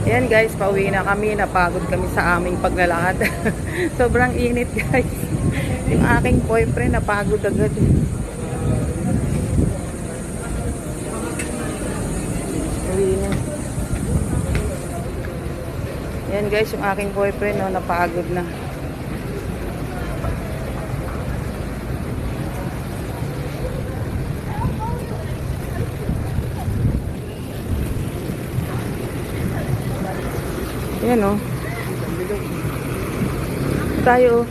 Ayan guys, pauwi na kami. Napagod kami sa aming paglalakad. Sobrang init guys. Yung aking boyfriend napagod agad. Uwi na. Ayan guys, yung aking boyfriend no, napagod na. Ayan o. Tayo.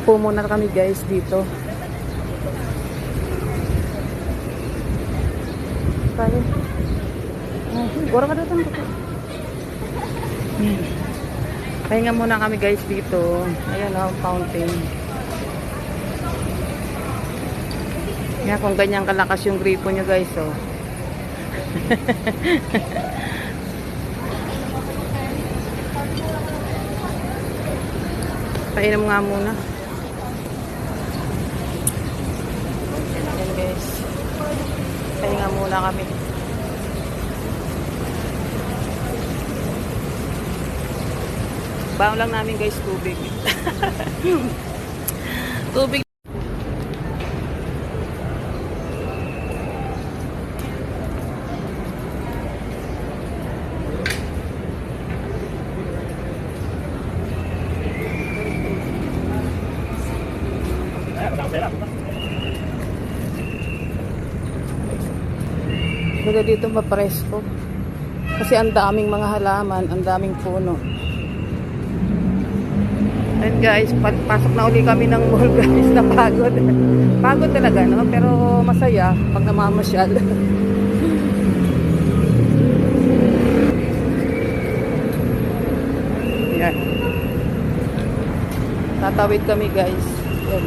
Upo muna kami guys dito. Tayo. Gora ka dito. Pahinga muna kami guys dito. Ayan o, fountain. Yan, kung ganyan kalakas yung gripo nyo guys o. Painom nga muna. Ayan guys. Pahinga muna kami. Baon lang namin guys tubig. Tubig. Baga dito mapresko. Kasi ang daming mga halaman, ang daming puno. And guys, pasok na uli kami ng mall guys, napagod. Pagod talaga, no? Pero masaya pag namamasyal. Yan. Tatawid kami guys. Yan.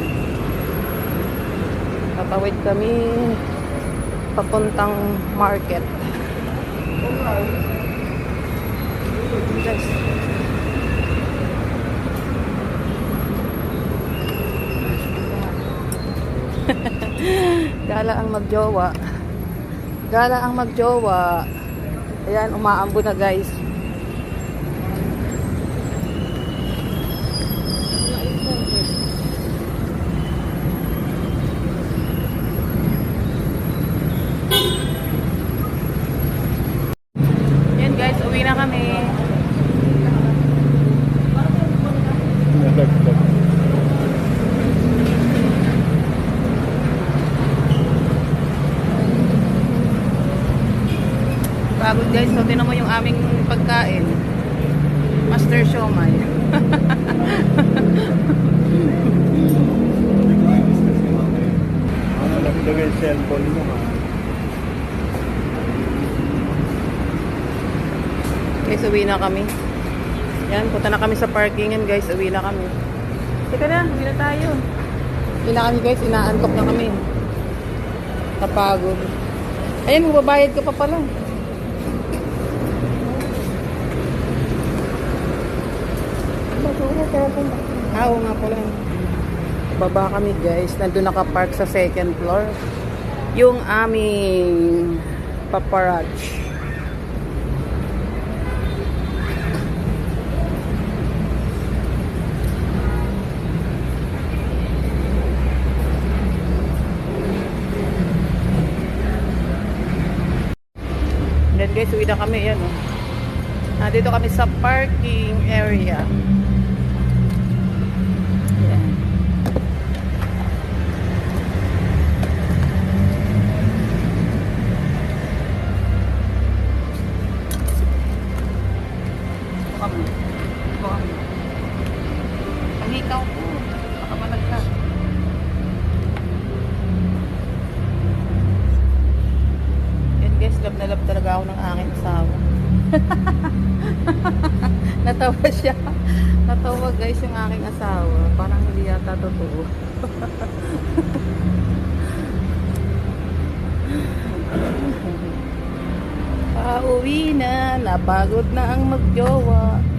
Tatawid kami papuntang market. Guys. Gala ang magjowa. Gala ang magjowa. Ayan, umaambo na guys. Ayan guys, uwi na kami. Pagod guys, so tinan mo yung aming pagkain. Master Siomai. Ano lang ito guys, cellphone mo ha. Guys, uwi na kami. Yan, punta na kami sa parkingan guys, uwi na kami. Teka na, uwi na tayo. Uwi na kami guys, inaantok na kami. Kapagod. Ayan, magbabayad ka pa pala. Oo nga pala. Baba kami guys. Nandun nakapark sa second floor. Yung aming paparazzi. Then guys, uwi na kami. Yan, oh. Nandito kami sa parking area. Pangikaw ko. Makabalag ka. Yan guys, love na love talaga ako ng aking asawa. Natawa siya. Natawa guys yung aking asawa. Parang hindi yata totoo. Pauwi na. Napagod na ang magjowa.